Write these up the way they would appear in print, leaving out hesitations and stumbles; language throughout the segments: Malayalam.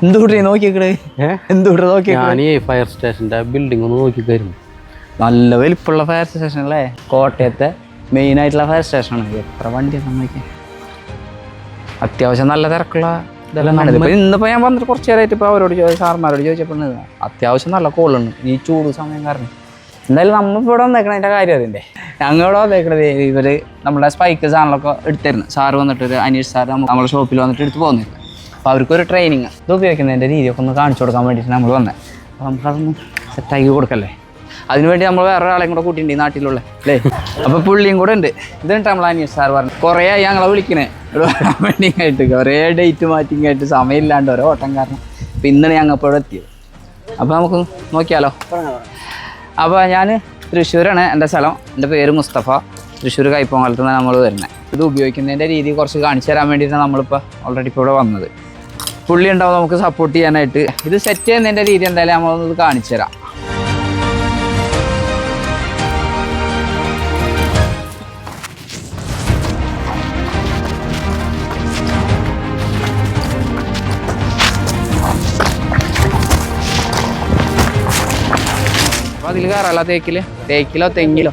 എന്തുകൂട്ടി നോക്കിക്കേ എന്തുകൂട്ടി നോക്കി ഞാൻ ഈ ഫയർ സ്റ്റേഷന്റെ ബിൽഡിംഗ് ഒന്ന് നോക്കിക്കായിരുന്നു. നല്ല വലിപ്പമുള്ള ഫയർ സ്റ്റേഷൻ അല്ലേ? കോട്ടയത്തെ മെയിൻ ആയിട്ടുള്ള ഫയർ സ്റ്റേഷനാണ്. എത്ര വണ്ടിയാണ് നോക്കി, അത്യാവശ്യം നല്ല തിരക്കുള്ള ഇതെല്ലാം കണ്ടത്. ഇപ്പം ഇന്നിപ്പോൾ ഞാൻ വന്നിട്ട് കുറച്ച് നേരമായിട്ട് ഇപ്പോൾ അവരോട് സാർമാരോട് ചോദിച്ചപ്പോൾ അത്യാവശ്യം നല്ല കോളുണ്ട് ഈ ചൂട് സമയം കാരണം. എന്തായാലും നമ്മളിപ്പോൾ ഇവിടെ വന്നേക്കണതിൻ്റെ കാര്യം അതിൻ്റെ ഞങ്ങളിവിടെ വന്നേക്കണത് ഇവർ നമ്മുടെ സ്പൈക്ക് സാധനങ്ങളൊക്കെ എടുത്തിരുന്നു. സാറ് വന്നിട്ട് അനീഷ് സാർ നമ്മുടെ ഷോപ്പിൽ വന്നിട്ട് എടുത്ത് പോകുന്നില്ല. അപ്പോൾ അവർക്കൊരു ട്രെയിനിങ് ഇത് ഉപയോഗിക്കുന്നതിൻ്റെ രീതിയൊക്കെ ഒന്ന് കാണിച്ചു കൊടുക്കാൻ വേണ്ടിയിട്ട് നമ്മൾ വന്നത്. അപ്പോൾ നമുക്കതൊന്ന് സെറ്റാക്കി കൊടുക്കല്ലേ, അതിനുവേണ്ടി നമ്മൾ വേറെ ഒരാളെയും കൂടെ കൂട്ടിയിട്ടുണ്ട് ഈ നാട്ടിലുള്ള അല്ലേ. അപ്പോൾ പുള്ളിയും കൂടെ ഉണ്ട്. ഇതുണ്ട് നമ്മൾ അനീഷ് സാർ പറഞ്ഞു കുറേ ആയി ഞങ്ങളെ വിളിക്കണേ വെഡിങ് ആയിട്ട്, കുറേ ഡേറ്റ് മാറ്റിങ് ആയിട്ട് സമയമില്ലാണ്ട് ഓരോ ഓട്ടം കാരണം. അപ്പോൾ ഇന്നാണ് ഞങ്ങൾ ഇവിടെ എത്തിയത്. അപ്പോൾ നമുക്ക് നോക്കിയാലോ. അപ്പോൾ ഞാൻ തൃശ്ശൂരാണ് എൻ്റെ സ്ഥലം. എൻ്റെ പേര് മുസ്തഫ. തൃശ്ശൂർ കൈപ്പമംഗലത്ത് നിന്നാണ് നമ്മൾ വരുന്നത്. ഇത് ഉപയോഗിക്കുന്നതിൻ്റെ രീതി കുറച്ച് കാണിച്ചു തരാൻ വേണ്ടിയിട്ടാണ് നമ്മളിപ്പോൾ ഓൾറെഡി ഇപ്പോൾ ഇവിടെ വന്നത്. പുള്ളി ഉണ്ടാവും നമുക്ക് സപ്പോർട്ട് ചെയ്യാനായിട്ട്. ഇത് സെറ്റ് ചെയ്യുന്നതിൻ്റെ രീതി എന്തായാലും നമ്മളൊന്നത് കാണിച്ചു തരാം. അപ്പോൾ അതിൽ കയറാമല്ലോ തേക്കിലോ തെങ്ങിലോ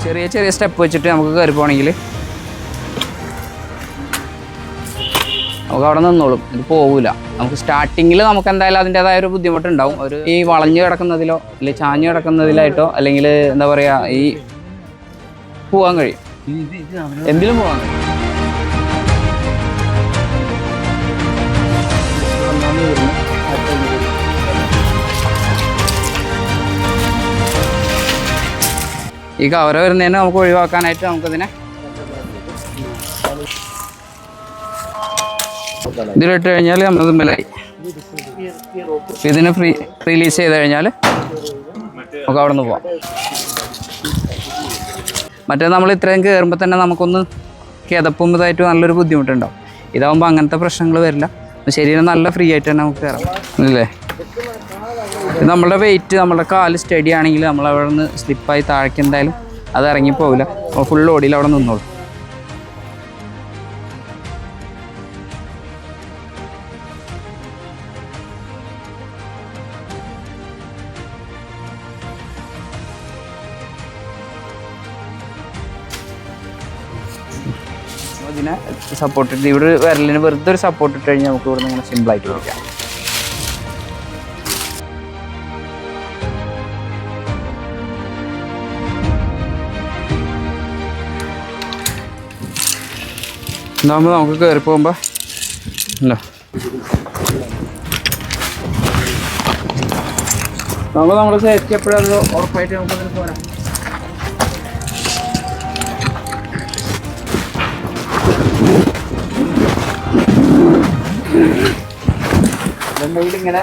ചെറിയ ചെറിയ സ്റ്റെപ്പ് വെച്ചിട്ട് നമുക്ക് കയറി പോകണമെങ്കിൽ നമുക്ക് അവിടെ നിന്നോളും. ഇത് പോകില്ല. നമുക്ക് സ്റ്റാർട്ടിങ്ങിൽ നമുക്ക് എന്തായാലും അതിൻ്റെതായ ഒരു ബുദ്ധിമുട്ടുണ്ടാവും. ഈ വളഞ്ഞു കിടക്കുന്നതിലോ അല്ലെങ്കിൽ ചാഞ്ഞു കിടക്കുന്നതിലായിട്ടോ അല്ലെങ്കിൽ എന്താ പറയുക ഈ പോകാൻ കഴിയും, എന്തിലും പോകാൻ കഴിയും. ഈ കവര വരുന്നതിനെ നമുക്ക് ഒഴിവാക്കാനായിട്ട് നമുക്കതിനെ ഇതിലിട്ട് കഴിഞ്ഞാൽ നമ്മളത് മേലായി. ഇതിന് റിലീസ് ചെയ്ത് കഴിഞ്ഞാൽ നമുക്ക് അവിടെ നിന്ന് പോവാം. മറ്റേ നമ്മൾ ഇത്രയും കയറുമ്പോൾ തന്നെ നമുക്കൊന്ന് കിതപ്പും ഇതായിട്ട് നല്ലൊരു ബുദ്ധിമുട്ടുണ്ടാവും. ഇതാകുമ്പോൾ അങ്ങനത്തെ പ്രശ്നങ്ങൾ വരില്ല. ശരീരം നല്ല ഫ്രീ ആയിട്ട് തന്നെ നമുക്ക് കയറാം അല്ലേ. നമ്മളുടെ വെയിറ്റ് നമ്മുടെ കാല് സ്റ്റഡി ആണെങ്കിൽ നമ്മൾ അവിടെ നിന്ന് സ്ലിപ്പായി താഴേക്ക് എന്തായാലും അത് ഇറങ്ങിപ്പോവില്ല. അപ്പോൾ ഫുൾ ഓടിയിൽ അവിടെ നിന്നോളൂ. അതിനെ സപ്പോർട്ട് ഇട്ട് ഇവിടെ വിരലിന് വെറുതെ ഒരു സപ്പോർട്ട് ഇട്ട് കഴിഞ്ഞാൽ നമുക്ക് ഇവിടെ നിന്ന് ഇങ്ങനെ സിമ്പിളായിട്ട് കൊടുക്കാം. ഇതാകുമ്പോൾ നമുക്ക് കയറി പോകുമ്പോൾ ഉണ്ടോ നമുക്ക് നമ്മുടെ സേഫ്റ്റി എപ്പോഴും അത് ഉറപ്പായിട്ട് നമുക്ക് അതിന് പോരാം. എന്തെങ്കിലും ഇങ്ങനെ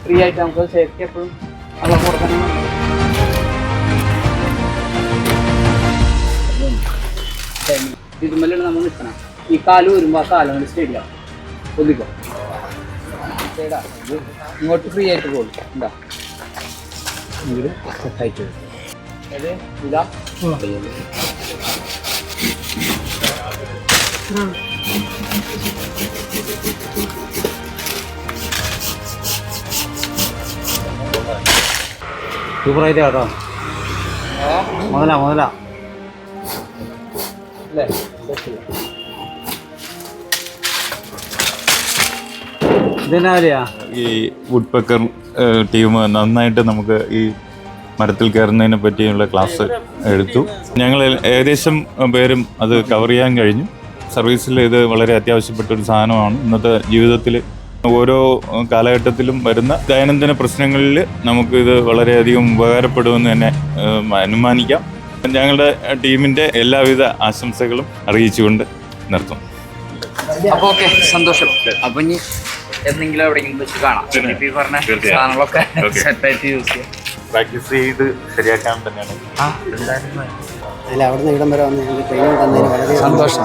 ഫ്രീ ആയിട്ട് നമുക്ക് സേഫ്റ്റി എപ്പോഴും അത് കൊടുക്കണം. ഇതുമല്ലാണ് നമ്മൾ നിൽക്കണം. ഈ കാല് വരുമ്പോൾ ആ കാലം കൊണ്ട് സ്റ്റേഡിയം ഒതുക്കോ ഇങ്ങോട്ട് ഫ്രീ ആയിട്ട് പോകും. എന്താ ഇങ്ങോട്ട് സെറ്റായിട്ട് അതായത് ഇതാ സൂപ്പറായിട്ട് കേട്ടോ. മുതല അല്ലേ. ഈ വുഡ് പെക്കർ ടീം നന്നായിട്ട് നമുക്ക് ഈ മരത്തിൽ കയറുന്നതിനെ പറ്റിയുള്ള ക്ലാസ് എടുത്തു. ഞങ്ങൾ ഏകദേശം പേരും അത് കവർ ചെയ്യാൻ കഴിഞ്ഞു. സർവീസിൽ ഇത് വളരെ അത്യാവശ്യപ്പെട്ട ഒരു സാധനമാണ്. ഇന്നത്തെ ജീവിതത്തിൽ ഓരോ കാലഘട്ടത്തിലും വരുന്ന ദൈനംദിന പ്രശ്നങ്ങളിൽ നമുക്കിത് വളരെയധികം ഉപകാരപ്പെടുമെന്ന് തന്നെ അനുമാനിക്കാം. ഞങ്ങളുടെ ടീമിൻ്റെ എല്ലാവിധ ആശംസകളും അറിയിച്ചുകൊണ്ട് നിർത്തും. അപ്പോൾ ഓക്കെ, സന്തോഷം. അപ്പം ഇനി എന്തെങ്കിലും എവിടെയെങ്കിലും വെച്ച് കാണാം. ഈ പറഞ്ഞ സാധനങ്ങളൊക്കെ സെറ്റായിട്ട് യൂസ് ചെയ്യാം. പ്രാക്ടീസ് ചെയ്ത് ശരിയാക്കാൻ തന്നെയാണ്. അല്ല, അവിടെ നിന്ന് ഇവിടം വരെ വന്ന് ട്രെയിനിങ് തന്നതിന് വളരെ സന്തോഷം.